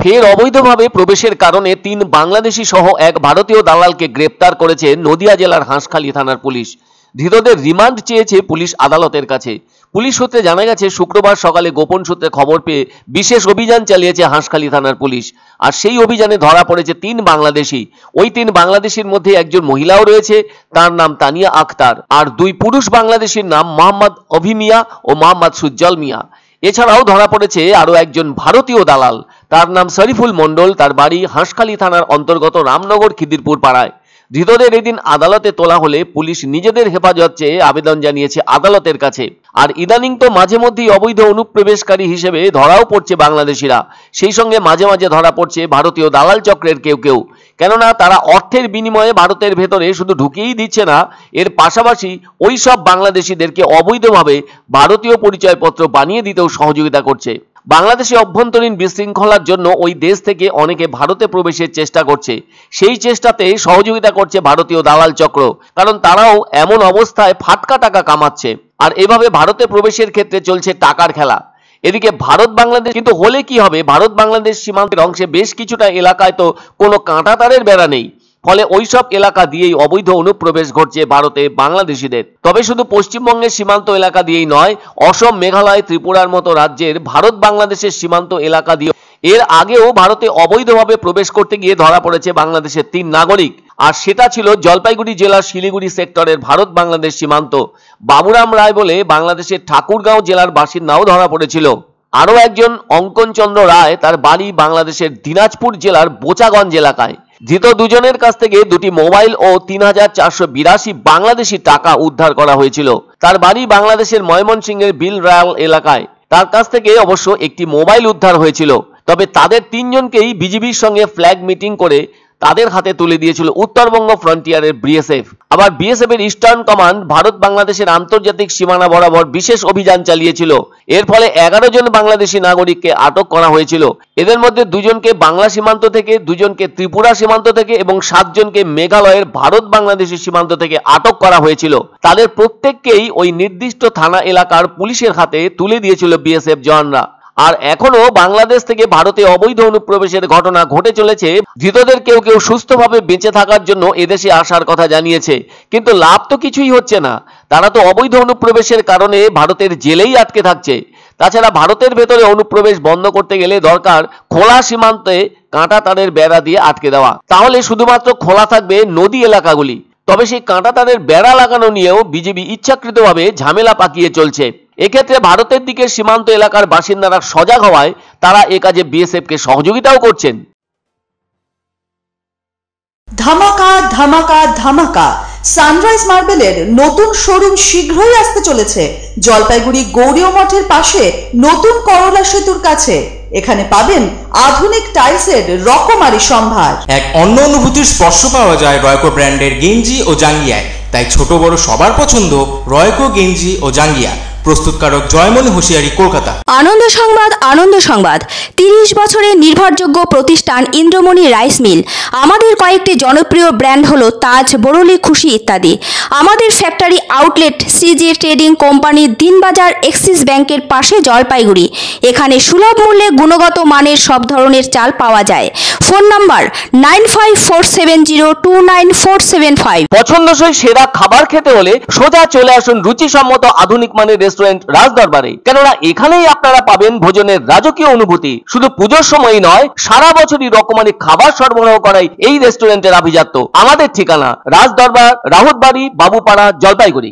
ফের অবৈধভাবে প্রবেশের কারণে ৩ বাংলাদেশি সহ এক ভারতীয় দালালকে গ্রেপ্তার করেছে নদিয়া জেলার হাঁসখালী থানার পুলিশ। ধৃতদের রিমান্ড চেয়েছে পুলিশ আদালতের কাছে। পুলিশ সূত্রে জানা গেছে, শুক্রবার সকালে গোপন সূত্রে খবর পেয়ে বিশেষ অভিযান চালিয়েছে হাঁসখালী থানার পুলিশ। আর সেই অভিযানে ধরা পড়েছে ৩ বাংলাদেশি। ওই ৩ বাংলাদেশির মধ্যে একজন মহিলাও রয়েছে, তার নাম তানিয়া আক্তার। আর 2 পুরুষ বাংলাদেশির নাম মোহাম্মদ অভি মিয়া ও মোহাম্মদ সুজ্জ্বল মিয়া। এছাড়াও ধরা পড়েছে আরো একজন ভারতীয় দালাল, তার নাম শরীফুল মণ্ডল। তার বাড়ি হাঁসখালী থানার অন্তর্গত রামনগর খিদিরপুর পাড়ায়। ধৃতদের এদিন আদালতে তোলা হলে পুলিশ নিজেদের হেফাজত চেয়ে আবেদন জানিয়েছে আদালতের কাছে। আর ইদানিং তো মাঝে মধ্যেই অবৈধ অনুপ্রবেশকারী হিসেবে ধরাও পড়ছে বাংলাদেশিরা, সেই সঙ্গে মাঝে মাঝে ধরা পড়ছে ভারতীয় দালাল চক্রের কেউ কেউ। কেননা তারা অর্থের বিনিময়ে ভারতের ভেতরে শুধু ঢুকিয়েই দিচ্ছে না, এর পাশাপাশি ওই সব বাংলাদেশিদেরকে অবৈধভাবে ভারতীয় পরিচয়পত্র বানিয়ে দিতেও সহযোগিতা করছে। বাংলাদেশে অভ্যন্তরীণ বিশৃঙ্খলার জন্য ওই দেশ থেকে অনেকে ভারতে প্রবেশের চেষ্টা করছে, সেই চেষ্টাতে সহযোগিতা করছে ভারতীয় দালাল চক্র, কারণ তারাও এমন অবস্থায় ফাটকা টাকা কামাচ্ছে। আর এভাবে ভারতে প্রবেশের ক্ষেত্রে চলছে টাকার খেলা। এদিকে ভারত বাংলাদেশ কিন্তু হলে কি হবে, ভারত বাংলাদেশ সীমান্তের অংশে বেশ কিছুটা এলাকায় তো কোনো কাঁটাতারের বেড়া নেই, ফলে ওইসব এলাকা দিয়েই অবৈধ অনুপ্রবেশ ঘটছে ভারতে বাংলাদেশিদের। তবে শুধু পশ্চিমবঙ্গের সীমান্ত এলাকা দিয়েই নয়, অসম, মেঘালয়, ত্রিপুরার মতো রাজ্যের ভারত বাংলাদেশের সীমান্ত এলাকা দিয়ে এর আগেও ভারতে অবৈধভাবে প্রবেশ করতে গিয়ে ধরা পড়েছে বাংলাদেশের 3 নাগরিক। আর সেটা ছিল জলপাইগুড়ি জেলার শিলিগুড়ি সেক্টরের ভারত বাংলাদেশ সীমান্ত। বাবুরাম রায় বলে বাংলাদেশের ঠাকুরগাঁও জেলার বাসিন্দাও ধরা পড়েছিল। আরও একজন অঙ্কনচন্দ্র রায়, তার বাড়ি বাংলাদেশের দিনাজপুর জেলার বোচাগঞ্জ এলাকায়। ধৃত দুজনের কাছ থেকে 2টি মোবাইল ও 3482 বাংলাদেশি টাকা উদ্ধার করা হয়েছিল। তার বাড়ি বাংলাদেশের ময়মনসিংহের বিল রায়াল এলাকায়। তার কাছ থেকে অবশ্য একটি মোবাইল উদ্ধার হয়েছিল। তবে তাদের 3 জনকেই বিজিবির সঙ্গে ফ্ল্যাগ মিটিং করে তাদের হাতে তুলে দিয়েছিল উত্তরবঙ্গ ফ্রন্টিয়ারের বিএসএফ। আবার বিএসএফ এর ইস্টার্ন কমান্ড ভারত বাংলাদেশের আন্তর্জাতিক সীমানা বরাবর বিশেষ অভিযান চালিয়েছিল। এর ফলে 11 জন বাংলাদেশি নাগরিককে আটক করা হয়েছিল। এদের মধ্যে 2 জনকে বাংলা সীমান্ত থেকে, 2 জনকে ত্রিপুরা সীমান্ত থেকে এবং 7 জনকে মেঘালয়ের ভারত বাংলাদেশি সীমান্ত থেকে আটক করা হয়েছিল। তাদের প্রত্যেককেই ওই নির্দিষ্ট থানা এলাকার পুলিশের হাতে তুলে দিয়েছিল বিএসএফ জওয়ানরা। আর এখনো বাংলাদেশ থেকে ভারতে অবৈধ অনুপ্রবেশের ঘটনা ঘটে চলেছে। ধৃতদের কেউ কেউ সুস্থভাবে বেঁচে থাকার জন্য এদেশে আসার কথা জানিয়েছে, কিন্তু লাভ তো কিছুই হচ্ছে না। তারা তো অবৈধ অনুপ্রবেশের কারণে ভারতের জেলেই আটকে থাকছে। তাছাড়া ভারতের ভেতরে অনুপ্রবেশ বন্ধ করতে গেলে দরকার খোলা সীমান্তে কাঁটা তারের বেড়া দিয়ে আটকে দেওয়া, তাহলে শুধুমাত্র খোলা থাকবে নদী এলাকাগুলি। তবে সেই কাঁটা তারের বেড়া লাগানো নিয়েও বিজেপি ইচ্ছাকৃতভাবে ঝামেলা পাকিয়ে চলছে। এক্ষেত্রে ভারতের দিকে সীমান্ত এলাকার বাসিন্দারা সজাগ হওয়ায় তারা এ কাজে বিএসএফকে সহযোগিতাও করছেন। ধামাকা ধামাকা ধামাকা, সানরাইজ মার্বেলের নতুন শোরুম শীঘ্রই আসতে চলেছে জলপাইগুড়ি গৌরীয় মঠের পাশে নতুন করলা সেতুর কাছে। এখানে পাবেন আধুনিক টাইলসের রকমারি সম্ভার। এক অন্য অনুভূতির স্পর্শ পাওয়া যায় রয়কো ব্র্যান্ডের গেঞ্জি ও জাঙ্গিয়ায়। তাই ছোট বড় সবার পছন্দ রয়কো গেঞ্জি ও জাঙ্গিয়া। প্রস্তুতকারক জয়মনি হোশিয়ারি, কলকাতা। আনন্দ সংবাদ, আনন্দ সংবাদ। 30 বছরের নির্ভরযোগ্য প্রতিষ্ঠান ইন্দ্রমণি রাইস মিল। আমাদের কয়েকটি জনপ্রিয় ব্র্যান্ড হলো তাজ, বরলি, খুশি ইত্যাদি। আমাদের factory outlet CG trading company, Dinbazar, axis ব্যাংকের পাশে জলপাইগুড়ি। এখানে সুলভ মূল্যে গুণগত মানের সব ধরনের চাল পাওয়া যায়। Phone number 9547029475। পছন্দসই সেরা খাবার খেতে হলে সোজা চলে আসুন রুচিসম্মত আধুনিক মানের রেস্টুরেন্ট রাজদরবারে। কেননা এখানেই আপনারা পাবেন ভোজনের রাজকীয় অনুভূতি। শুধু পুজোর সময়ই নয়, সারা বছরই রকমারি খাবার সরবরাহ করাই এই রেস্টুরেন্টের আভিজাত্য। আমাদের ঠিকানা রাজদরবার, রাহুতবাড়ি, বাবুপাড়া, জলপাইগুড়ি।